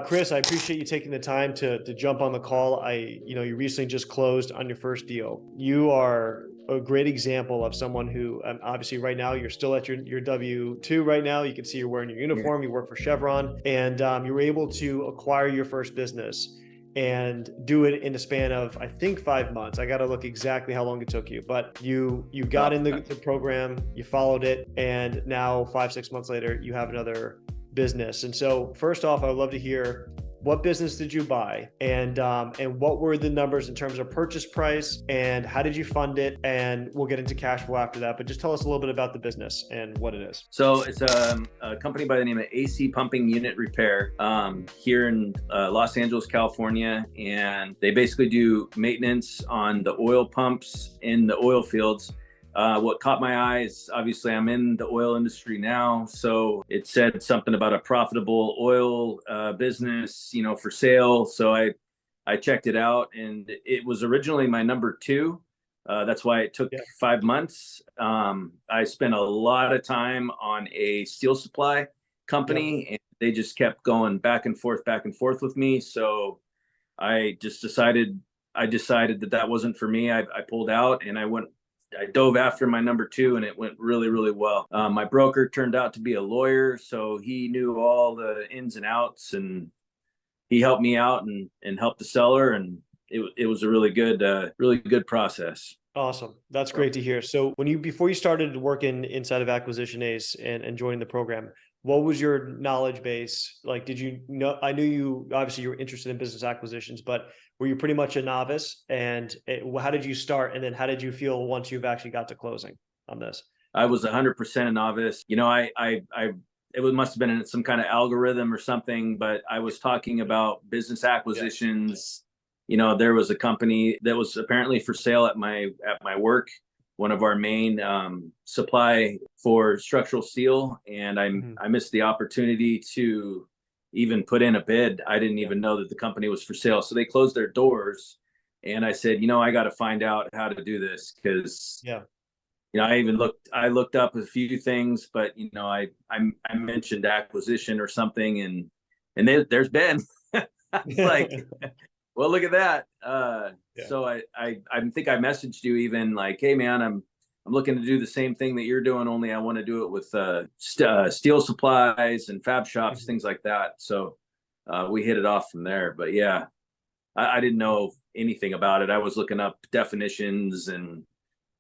Kris, I appreciate you taking the time to jump on the call. You recently just closed on your first deal. You are a great example of someone who, obviously right now you're still at your W-2 right now. You can see you're wearing your Yeah. uniform, you work for Chevron, and you were able to acquire your first business and do it in the span of, I think, 5 months. I got to look exactly how long it took you, but you got in the program, you followed it, and now 5, 6 months later, you have another business. And so first off, I would love to hear, what business did you buy, and what were the numbers in terms of purchase price, and how did you fund it? And we'll get into cash flow after that, but just tell us a little bit about the business and what it is. So it's a company by the name of AC Pumping Unit Repair here in Los Angeles, California. And they basically do maintenance on the oil pumps in the oil fields. What caught my eye is, obviously I'm in the oil industry now, so it said something about a profitable oil business, for sale. So I checked it out, and it was originally my number two. That's why it took 5 months. I spent a lot of time on a steel supply company, and they just kept going back and forth with me. So I decided that wasn't for me. I pulled out, and I dove after my number two, and it went really, really well. My broker turned out to be a lawyer, so he knew all the ins and outs, and he helped me out and helped the seller, and it was a really good process. Awesome. That's great to hear. So before you started working inside of Acquisition Ace and joining the program, what was your knowledge base? Like, did you know, I knew you were interested in business acquisitions, but were you pretty much a novice? And how did you start? And then how did you feel once you've actually got to closing on this? I was 100% a novice. It must have been in some kind of algorithm or something, but I was talking about business acquisitions. There was a company that was apparently for sale at my work, one of our main supply for structural steel, and I missed the opportunity to even put in a bid. I didn't even know that the company was for sale, so they closed their doors, and I said, I got to find out how to do this, because I looked up a few things, but I mentioned acquisition or something, and there's Ben. It's like, well, look at that. So I think I messaged you even like, hey man, I'm looking to do the same thing that you're doing, only I want to do it with steel supplies and fab shops, things like that. So we hit it off from there. But yeah, I didn't know anything about it. I was looking up definitions, and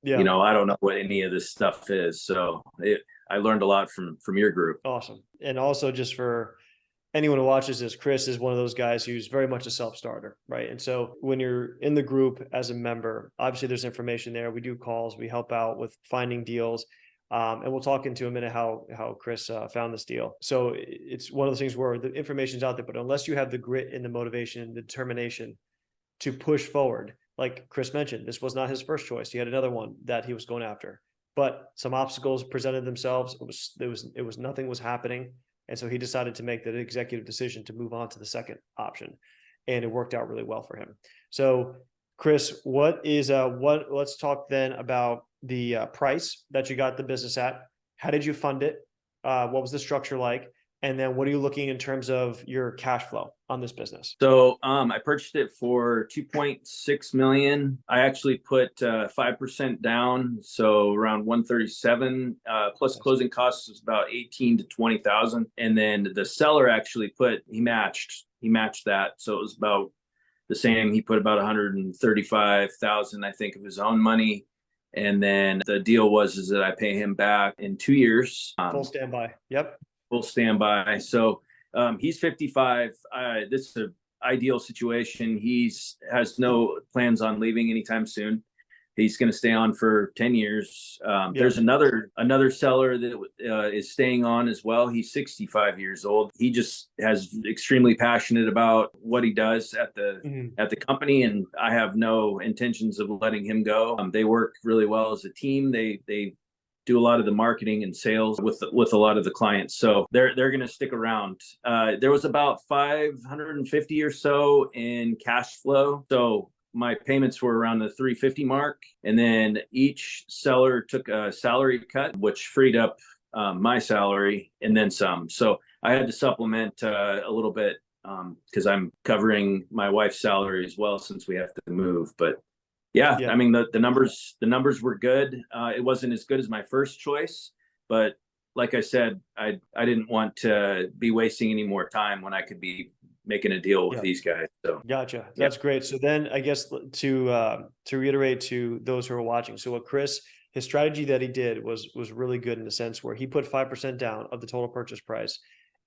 I don't know what any of this stuff is. So I learned a lot from your group. Awesome. And also, just for anyone who watches this, Kris is one of those guys who's very much a self-starter, right? And so when you're in the group as a member, obviously there's information there. We do calls, we help out with finding deals. And we'll talk into a minute how Kris found this deal. So it's one of those things where the information's out there, but unless you have the grit and the motivation and the determination to push forward, like Kris mentioned, this was not his first choice. He had another one that he was going after, but some obstacles presented themselves. Nothing was happening. And so he decided to make the executive decision to move on to the second option, and it worked out really well for him. So Kris, let's talk then about the price that you got the business at. How did you fund it? What was the structure like? And then what are you looking in terms of your cash flow on this business? So I purchased it for $2.6 million. I actually put 5% down, so around 137. Plus closing costs was about 18 to 20,000. And then the seller actually he matched that, so it was about the same. He put about 135,000, I think, of his own money. And then the deal is that I pay him back in 2 years. Full standby. Yep. Full standby. So he's 55. This is an ideal situation. He has no plans on leaving anytime soon. He's going to stay on for 10 years. There's another seller that is staying on as well. He's 65 years old. He just has extremely passionate about what he does at the company, and I have no intentions of letting him go. They work really well as a team. They do a lot of the marketing and sales with a lot of the clients. So they're going to stick around. There was about 550 or so in cash flow. So my payments were around the 350 mark. And then each seller took a salary cut, which freed up my salary and then some. So I had to supplement a little bit because I'm covering my wife's salary as well since we have to move. But yeah, Yeah. I mean, the numbers were good. It wasn't as good as my first choice, but like I said, I didn't want to be wasting any more time when I could be making a deal with Yeah. these guys. So Gotcha. yeah. That's great. So then I guess to reiterate to those who are watching, so what Kris, his strategy that he did was really good in the sense where he put 5% down of the total purchase price,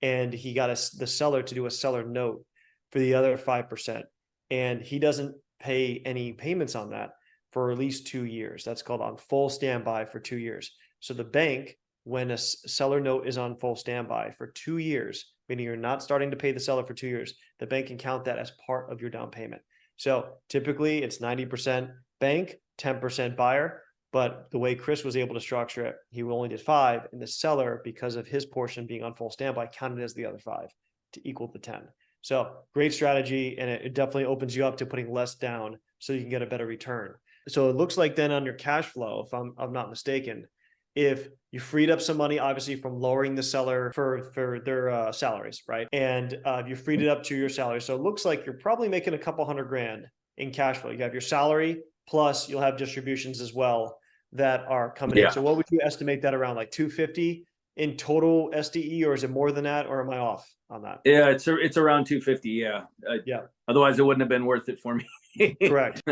and he got the seller to do a seller note for the other 5%. And he doesn't pay any payments on that for at least 2 years. That's called on full standby for 2 years. So the bank, when a seller note is on full standby for 2 years, meaning you're not starting to pay the seller for 2 years, the bank can count that as part of your down payment. So typically it's 90% bank, 10% buyer. But the way Kris was able to structure it, he only did 5, and the seller, because of his portion being on full standby, counted as the other 5 to equal the 10. So great strategy, and it definitely opens you up to putting less down so you can get a better return. So it looks like then on your cash flow, if I'm not mistaken, if you freed up some money, obviously from lowering the seller for their salaries, right? And you freed it up to your salary. So it looks like you're probably making a couple $100,000 in cash flow. You have your salary, plus you'll have distributions as well that are coming in. So what would you estimate that around, like 250 in total SDE, or is it more than that, or am I off on that? Yeah, it's around 250. Yeah. Yeah. Otherwise it wouldn't have been worth it for me. Correct.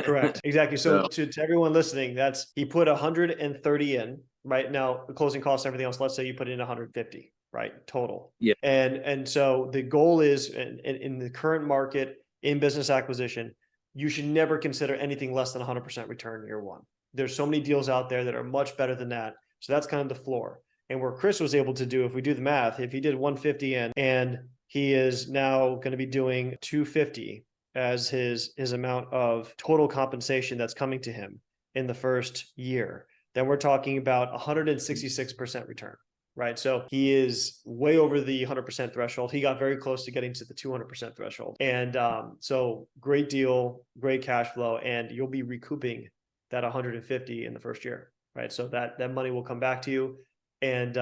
Exactly. So to everyone listening, that's, he put 130 in. Right now, the closing costs, everything else, let's say you put in 150, right? Total. Yeah. And so the goal is in the current market in business acquisition, you should never consider anything less than 100% return year one. There's so many deals out there that are much better than that. So that's kind of the floor. And where Kris was able to do, if we do the math, if he did 150 in, and he is now going to be doing 250 as his amount of total compensation that's coming to him in the first year, then we're talking about 166% return, right? So he is way over the 100% threshold. He got very close to getting to the 200% threshold. And so great deal, great cash flow, and you'll be recouping that 150 in the first year, right? So that money will come back to you, and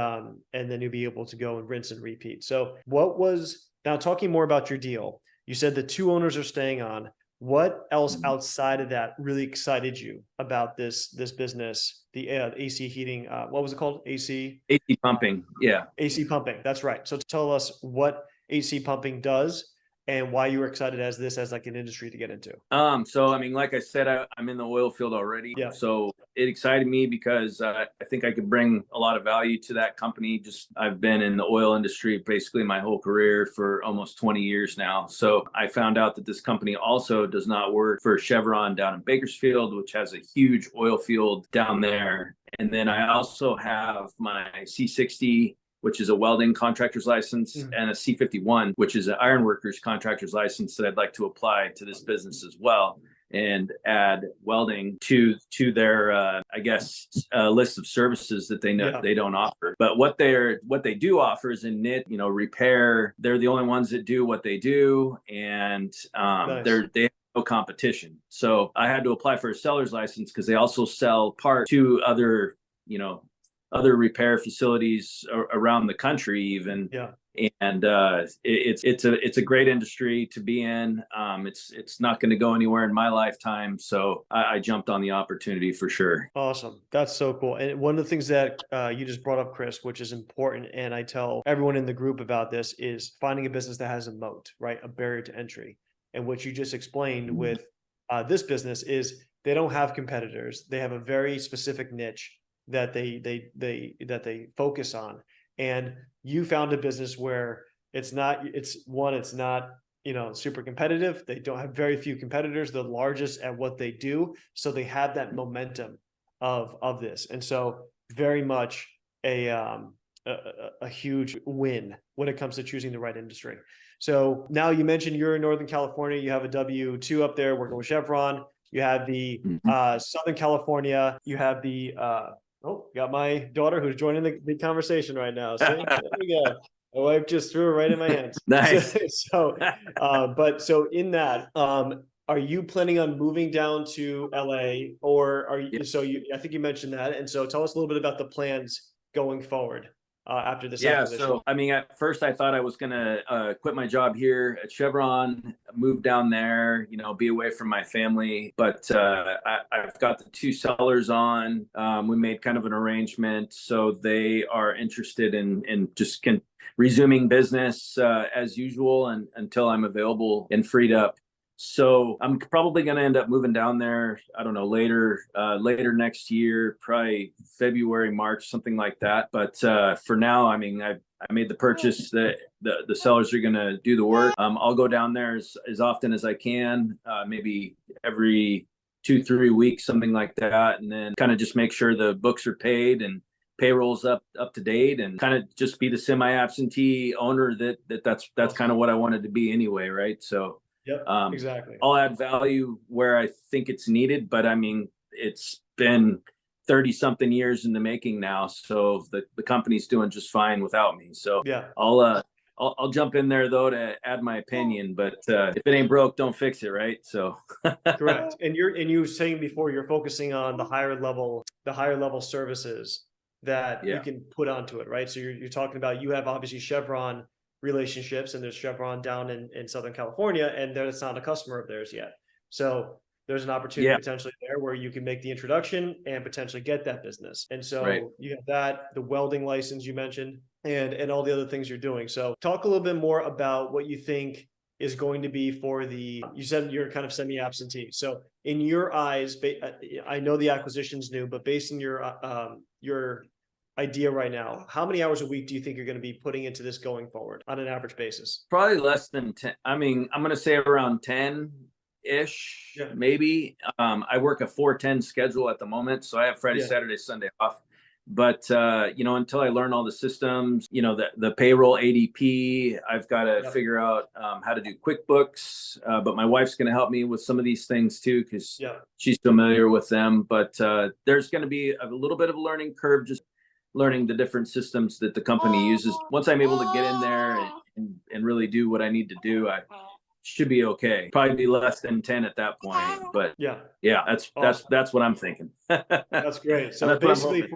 then you'll be able to go and rinse and repeat. So now talking more about your deal, you said the 2 owners are staying on. What else outside of that really excited you about this business, the AC heating? What was it called? AC pumping. Yeah. AC pumping. That's right. So tell us what AC pumping does and why you were excited as like an industry to get into. So I mean, like I said, I'm in the oil field already. Yeah. So it excited me because I think I could bring a lot of value to that company. I've been in the oil industry basically my whole career for almost 20 years now. So I found out that this company also does not work for Chevron down in Bakersfield, which has a huge oil field down there. And then I also have my C60, which is a welding contractor's license, and a C51, which is an ironworkers contractor's license that I'd like to apply to this business as well, and add welding to their I guess list of services that they know they don't offer. But what they do offer is in repair. They're the only ones that do what they do, and they have no competition. So I had to apply for a seller's license because they also sell parts to other repair facilities around the country even. And it's a great industry to be in. It's not going to go anywhere in my lifetime, so I jumped on the opportunity for sure. Awesome. That's so cool. And one of the things that you just brought up, Kris, which is important, and I tell everyone in the group about this, is finding a business that has a moat, right? A barrier to entry. And what you just explained with this business is they don't have competitors. They have a very specific niche that they focus on. And you found a business where it's not super competitive. They don't have very few competitors. They're the largest at what they do. So they have that momentum of this. And so very much a huge win when it comes to choosing the right industry. So now you mentioned you're in Northern California. You have a W-2 up there working with Chevron. You have the Southern California. You have the got my daughter who's joining the conversation right now. See, there we go. My wife just threw it right in my hands. Nice. So in that, are you planning on moving down to LA, or are you? So I think you mentioned that, and so tell us a little bit about the plans going forward. after this Yeah, acquisition? so I mean, at first I thought I was gonna quit my job here at Chevron, move down there, be away from my family. But I've got the two sellers on. We made kind of an arrangement, so they are interested in just resuming business as usual, and until I'm available and freed up. So I'm probably going to end up moving down there. I don't know, later next year, probably February, March, something like that. But for now, I mean, I made the purchase. That the sellers are going to do the work. I'll go down there as often as I can, maybe every 2-3 weeks, something like that, and then kind of just make sure the books are paid and payrolls up to date, and kind of just be the semi-absentee owner that's Awesome. kind of what I wanted to be anyway, right? So. Yep, exactly. I'll add value where I think it's needed, but I mean, it's been 30 something years in the making now. So the company's doing just fine without me. So Yeah, I'll jump in there though to add my opinion, but if it ain't broke, don't fix it. Right. So correct. And you were saying before, you're focusing on the higher level services that you yeah, can put onto it, right? So you're talking about, you have obviously Chevron relationships, and there's Chevron down in Southern California, and that's not a customer of theirs yet. So there's an opportunity yeah, potentially there where you can make the introduction and potentially get that business. And so right. you have that, the welding license you mentioned, and all the other things you're doing. So talk a little bit more about what you think is going to be for you said you're kind of semi-absentee. So in your eyes, I know the acquisition's new, but based on your idea right now, how many hours a week do you think you're going to be putting into this going forward on an average basis? Probably less than 10. I mean, I'm going to say around 10 ish, Yeah. maybe. I work a 4-10 schedule at the moment. So I have Friday, Yeah. Saturday, Sunday off. But, until I learn all the systems, the payroll ADP, I've got to figure out how to do QuickBooks. But my wife's going to help me with some of these things too, because she's familiar with them. But there's going to be a little bit of a learning curve, just learning the different systems that the company uses. Once I'm able to get in there and really do what I need to do, I should be okay. Probably be less than 10 at that point. But yeah, that's what I'm thinking. That's great. So that's basically,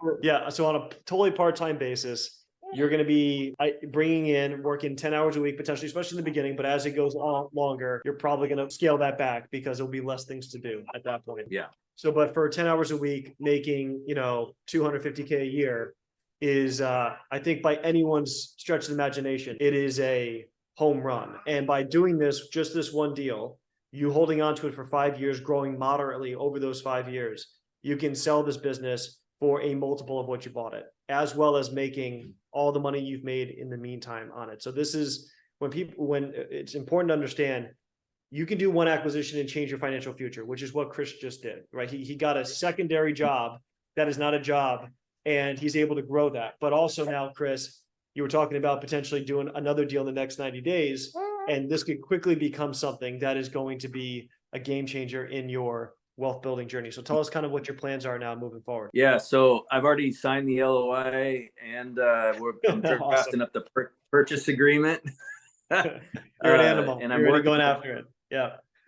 so on a totally part-time basis, you're going to be bringing in, working 10 hours a week, potentially, especially in the beginning. But as it goes on longer, you're probably going to scale that back because there'll be less things to do at that point. Yeah. So, but for 10 hours a week, making, $250K a year is, I think by anyone's stretch of imagination, it is a home run. And by doing just this one deal, you holding on to it for 5 years, growing moderately over those 5 years, you can sell this business for a multiple of what you bought it, as well as making all the money you've made in the meantime on it. So this is when it's important to understand, you can do one acquisition and change your financial future, which is what Kris just did, right? He got a secondary job that is not a job, and he's able to grow that. But also now, Kris, you were talking about potentially doing another deal in the next 90 days, and this could quickly become something that is going to be a game changer in your wealth building journey. So tell us kind of what your plans are now moving forward. Yeah, so I've already signed the LOI, and I'm drafting up the purchase agreement. You're an animal, and I'm really going after it.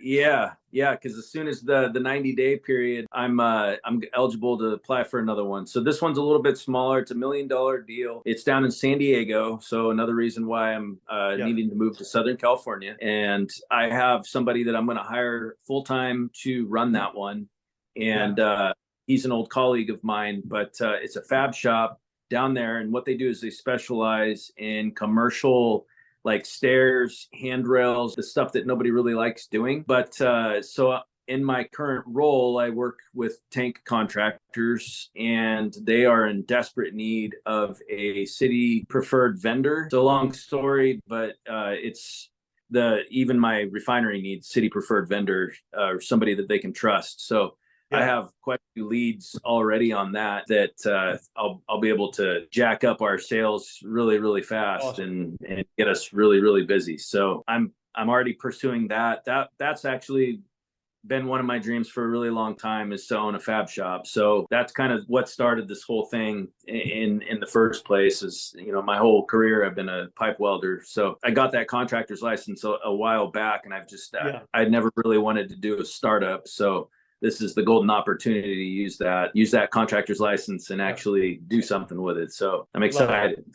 Yeah, because as soon as the 90-day period, I'm eligible to apply for another one. So this one's a little bit smaller. It's $1 million deal. It's down in San Diego, so another reason why I'm needing to move to Southern California. And I have somebody that I'm going to hire full time to run that one. And he's an old colleague of mine, but it's a fab shop down there. And what they do is they specialize in commercial, like stairs, handrails, the stuff that nobody really likes doing. But so in my current role, I work with tank contractors, and they are in desperate need of a city preferred vendor. It's a long story, but even my refinery needs city preferred vendor, or somebody that they can trust. So I have quite a few leads already on that I'll be able to jack up our sales really, really fast and get us really, really busy. So I'm already pursuing that. That's actually been one of my dreams for a really long time, is to own a fab shop. So that's kind of what started this whole thing in the first place. Is, my whole career I've been a pipe welder. So I got that contractor's license a while back, and I'd never really wanted to do a startup. So this is the golden opportunity to use that contractor's license and actually do something with it. So I'm excited.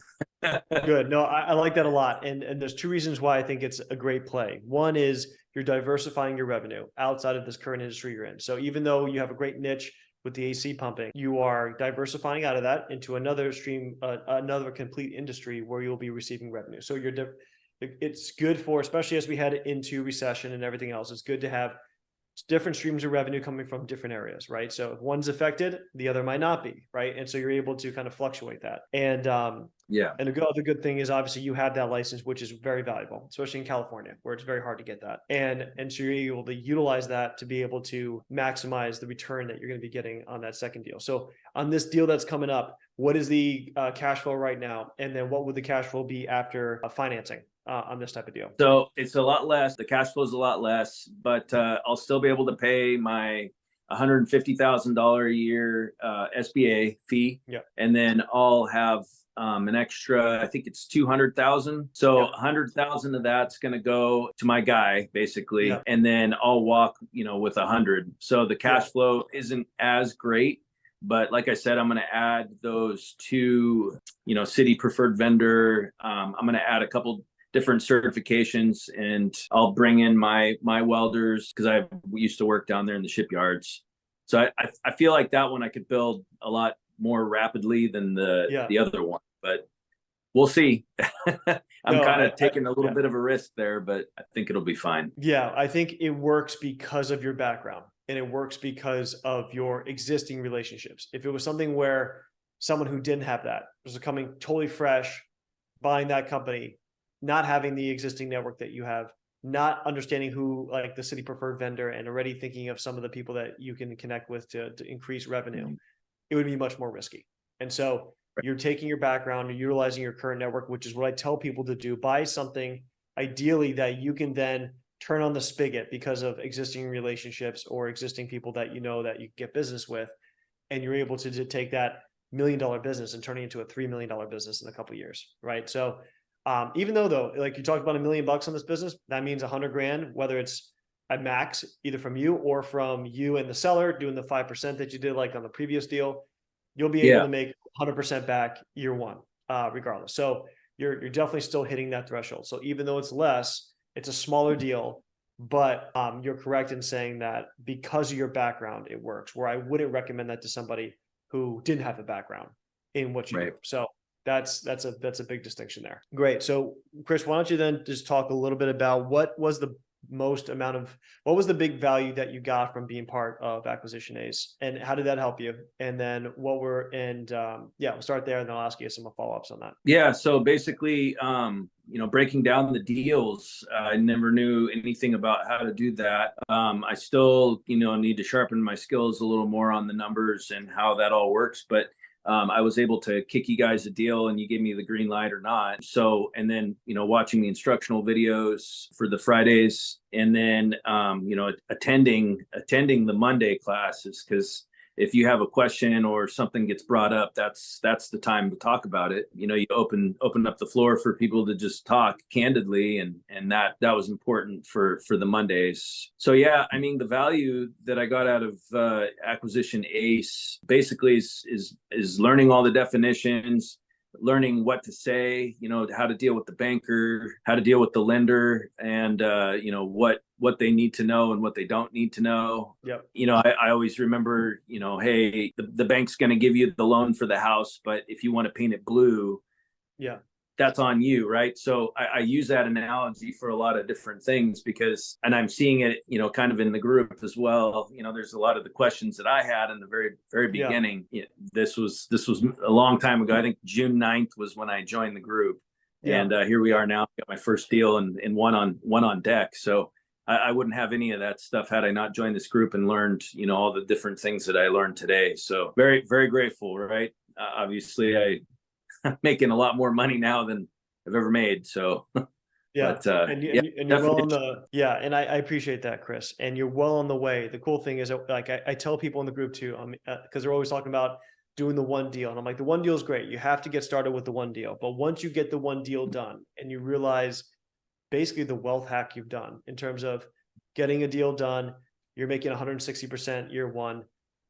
Good. No, I like that a lot. And there's two reasons why I think it's a great play. One is you're diversifying your revenue outside of this current industry you're in. So even though you have a great niche with the AC pumping, you are diversifying out of that into another stream, another complete industry where you'll be receiving revenue. So it's good for, especially as we head into recession and everything else, it's good to have different streams of revenue coming from different areas, right? So if one's affected, the other might not be, right? And so you're able to kind of fluctuate that. And the good thing is obviously you have that license, which is very valuable, especially in California, where it's very hard to get that. And so you're able to utilize that to be able to maximize the return that you're going to be getting on that second deal. So on this deal that's coming up, what is the cash flow right now? And then what would the cash flow be after financing? On this type of deal? So it's a lot less. The cash flow is a lot less, but I'll still be able to pay my $150,000 a year SBA fee, and then I'll have an extra. I think it's 200,000. So 100,000 of that's going to go to my guy basically, and then I'll walk, with 100. So the cash flow isn't as great. But like I said, I'm going to add those two, city preferred vendor. I'm going to add a couple different certifications, and I'll bring in my welders because we used to work down there in the shipyards. So I feel like that one I could build a lot more rapidly than the other one, but we'll see. I'm kind of taking a little bit of a risk there, but I think it'll be fine. Yeah, I think it works because of your background, and it works because of your existing relationships. If it was something where someone who didn't have that was coming totally fresh, buying that company, not having the existing network that you have, not understanding who, like the city preferred vendor, and already thinking of some of the people that you can connect with to increase revenue, it would be much more risky. And so you're taking your background and utilizing your current network, which is what I tell people to do. Buy something ideally that you can then turn on the spigot because of existing relationships or existing people that that you get business with, and you're able to take that $1 million business and turn it into a $3 million business in a couple of years, right? So even though like you talked about $1 million on this business, that means 100 grand, whether it's at max, either from you or from you and the seller doing the 5% that you did like on the previous deal, you'll be able to make 100% back year one, regardless. So you're definitely still hitting that threshold. So even though it's less, it's a smaller deal, but you're correct in saying that because of your background, it works, where I wouldn't recommend that to somebody who didn't have a background in what you do. So that's a big distinction there. Great. So Kris, why don't you then just talk a little bit about what was the big value that you got from being part of Acquisition Ace, and how did that help you? And then we'll start there, and then I'll ask you some follow-ups on that. Yeah. So basically, breaking down the deals, I never knew anything about how to do that. I still, need to sharpen my skills a little more on the numbers and how that all works, but I was able to kick you guys a deal and you gave me the green light or not. So, and then, watching the instructional videos for the Fridays, and then, attending the Monday classes, because if you have a question or something gets brought up, that's the time to talk about it. You open up the floor for people to just talk candidly, and that was important for the Mondays. So yeah, I mean, the value that I got out of Acquisition Ace basically is learning all the definitions, learning what to say, how to deal with the banker, how to deal with the lender, and what they need to know and what they don't need to know. Yep. I always remember, hey, the bank's going to give you the loan for the house, but if you want to paint it blue, that's on you, right? So I use that analogy for a lot of different things and I'm seeing it, kind of in the group as well. There's a lot of the questions that I had in the very, very beginning. This was a long time ago. I think June 9th was when I joined the group. And here we are now. Got my first deal and one on deck. So I wouldn't have any of that stuff had I not joined this group and learned, all the different things that I learned today. So very, very grateful, right? Obviously, I'm making a lot more money now than I've ever made. So and you're well on and I appreciate that, Kris. And you're well on the way. The cool thing is, like I tell people in the group too, because they're always talking about doing the one deal, and I'm like, the one deal is great. You have to get started with the one deal, but once you get the one deal done, and you realize basically the wealth hack you've done in terms of getting a deal done, you're making 160% year one.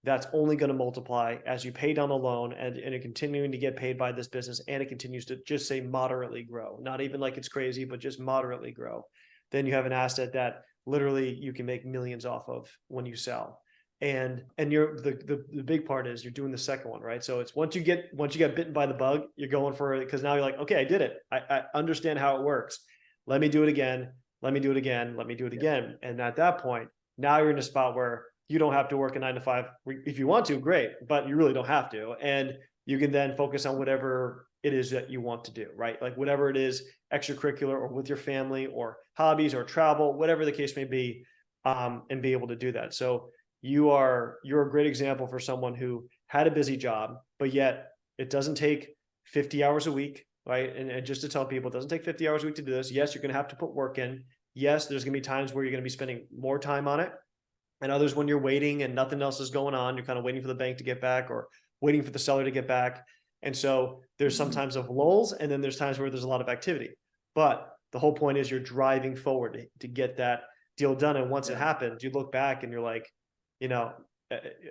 That's only going to multiply as you pay down the loan and it continuing to get paid by this business, and it continues to just say moderately grow, not even like it's crazy, but just moderately grow. Then you have an asset that literally you can make millions off of when you sell. And you're the big part is you're doing the second one, right? So it's once you get bitten by the bug, you're going for it, because now you're like, okay, I did it. I understand how it works. Let me do it again. Let me do it again. Let me do it again. And at that point, now you're in a spot where you don't have to work a 9 to 5. If you want to, great, but you really don't have to. And you can then focus on whatever it is that you want to do, right? Like whatever it is, extracurricular or with your family or hobbies or travel, whatever the case may be, and be able to do that. So you're a great example for someone who had a busy job, but yet it doesn't take 50 hours a week, right? And just to tell people, it doesn't take 50 hours a week to do this. Yes, you're going to have to put work in. Yes, there's going to be times where you're going to be spending more time on it, and others when you're waiting and nothing else is going on, you're kind of waiting for the bank to get back or waiting for the seller to get back. And so there's sometimes of lulls, and then there's times where there's a lot of activity. But the whole point is you're driving forward to get that deal done. And once it happens, you look back and you're like, you know,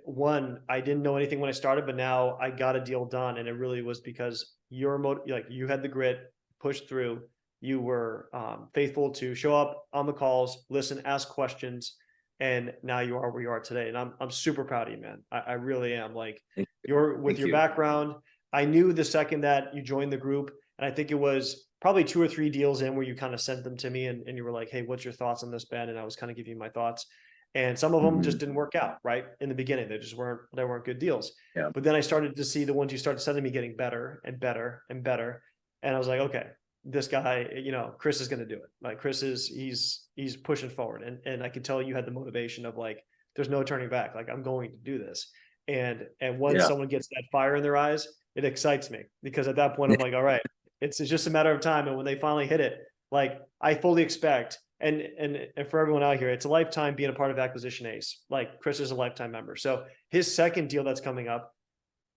one, I didn't know anything when I started, but now I got a deal done. And it really was because you had the grit, pushed through, you were faithful to show up on the calls, listen, ask questions. And now you are where you are today. And I'm super proud of you, man. I really am. Like your background, I knew the second that you joined the group, and I think it was probably 2 or 3 deals in where you kind of sent them to me and you were like, hey, what's your thoughts on this, Ben? And I was kind of giving you my thoughts. And some of them just didn't work out, right? In the beginning, they weren't good deals. Yeah. But then I started to see the ones you started sending me getting better and better and better. And I was like, okay, this guy, you know, Kris is going to do it. Like Kris he's pushing forward. And I could tell you had the motivation of like, there's no turning back. Like I'm going to do this. And once someone gets that fire in their eyes, it excites me, because at that point I'm like, all right, it's just a matter of time. And when they finally hit it, like I fully expect, and for everyone out here, it's a lifetime being a part of Acquisition Ace. Like Kris is a lifetime member. So his second deal that's coming up,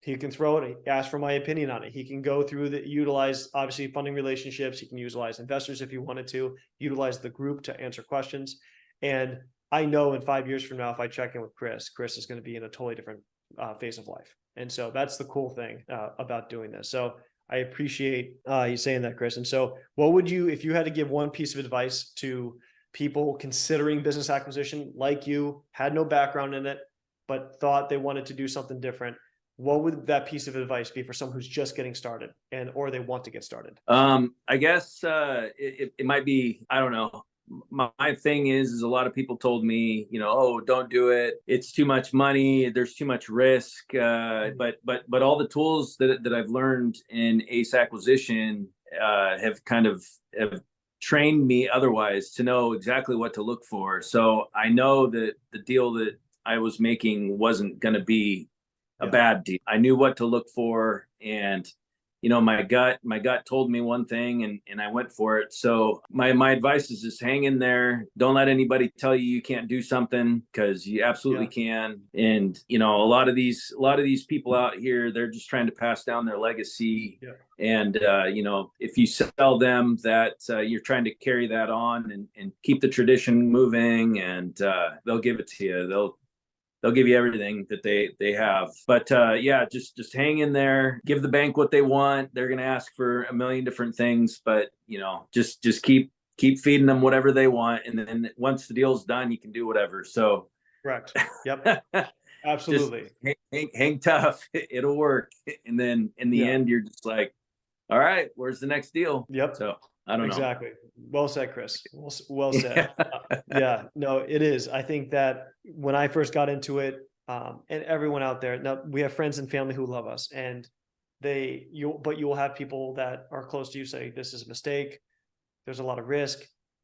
he can throw it, ask for my opinion on it. He can go through utilize obviously funding relationships. He can utilize investors if he wanted to, utilize the group to answer questions. And I know in 5 years from now, if I check in with Kris is going to be in a totally different phase of life. And so that's the cool thing about doing this. So I appreciate you saying that, Kris. And so what would you, if you had to give one piece of advice to people considering business acquisition, like you, had no background in it, but thought they wanted to do something different, what would that piece of advice be for someone who's just getting started or they want to get started? I guess it might be, I don't know. My thing is a lot of people told me, you know, oh, don't do it. It's too much money. There's too much risk. But all the tools that I've learned in Ace Acquisition have trained me otherwise to know exactly what to look for. So I know that the deal that I was making wasn't going to be a bad deal. I knew what to look for, and you know, my gut told me one thing, and I went for it. So my advice is just hang in there. Don't let anybody tell you can't do something, because you absolutely can. And you know, a lot of these people out here, they're just trying to pass down their legacy. And you know, if you sell them that you're trying to carry that on and keep the tradition moving, and they'll give it to you. They'll give you everything that they have. But just hang in there, give the bank what they want. They're going to ask for a million different things, but you know, just keep feeding them whatever they want. And then once the deal's done, you can do whatever. So correct. Yep. Absolutely. Hang tough. It'll work. And then in the end, you're just like, all right, where's the next deal? Yep. So I don't know. Exactly. Well said, Kris. Well said. No, it is. I think that when I first got into it, and everyone out there, now we have friends and family who love us, and but you will have people that are close to you say, this is a mistake. There's a lot of risk.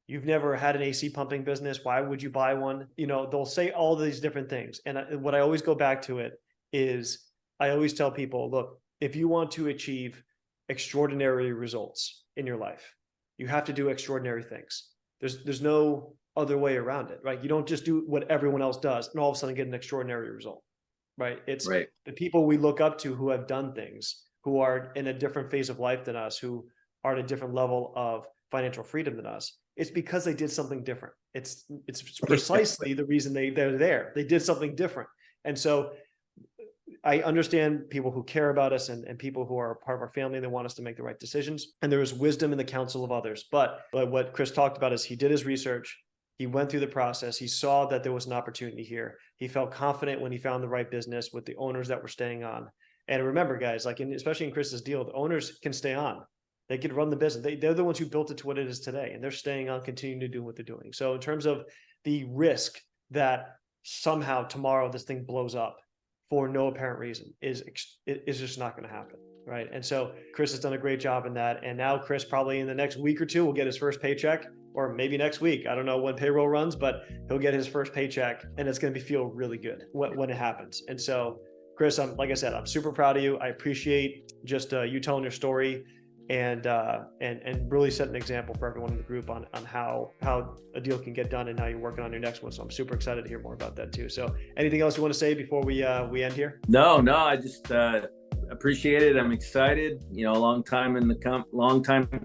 You've never had an AC pumping business. Why would you buy one? You know, they'll say all these different things. And what I always go back to it is I always tell people, look, if you want to achieve extraordinary results in your life, you have to do extraordinary things. There's no other way around it, right? You don't just do what everyone else does and all of a sudden get an extraordinary result, right? It's the people we look up to who have done things, who are in a different phase of life than us, who are at a different level of financial freedom than us. It's because they did something different. It's precisely the reason they're there. They did something different. And so I understand people who care about us and people who are part of our family and they want us to make the right decisions. And there is wisdom in the counsel of others. But what Kris talked about is he did his research. He went through the process. He saw that there was an opportunity here. He felt confident when he found the right business with the owners that were staying on. And remember, guys, like especially in Kris's deal, the owners can stay on. They could run the business. They're the ones who built it to what it is today, and they're staying on, continuing to do what they're doing. So in terms of the risk that somehow tomorrow this thing blows up for no apparent reason is just not going to happen, right? And so Kris has done a great job in that. And now Kris probably in the next week or two will get his first paycheck, or maybe next week. I don't know when payroll runs, but he'll get his first paycheck, and it's going to feel really good when it happens. And so Kris, like I said, I'm super proud of you. I appreciate just you telling your story and really set an example for everyone in the group on how a deal can get done and how you're working on your next one. So I'm super excited to hear more about that too. So anything else you want to say before we end here? No, I just appreciate it. I'm excited. You know, long time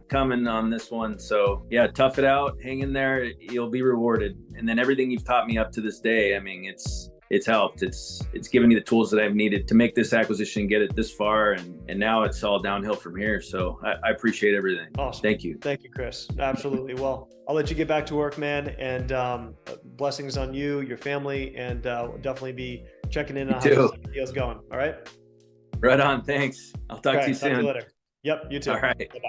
coming on this one. So yeah, tough it out, hang in there. You'll be rewarded. And then everything you've taught me up to this day, I mean, it's helped. It's given me the tools that I've needed to make this acquisition, get it this far, and now it's all downhill from here. So I appreciate everything. Awesome. Thank you, Kris. Absolutely. Well, I'll let you get back to work, man. And blessings on you, your family, and we'll definitely be checking in on how this deal's going. All right. Right on. Thanks. I'll talk to you soon. Talk to you later. Yep. You too. All right. Bye-bye.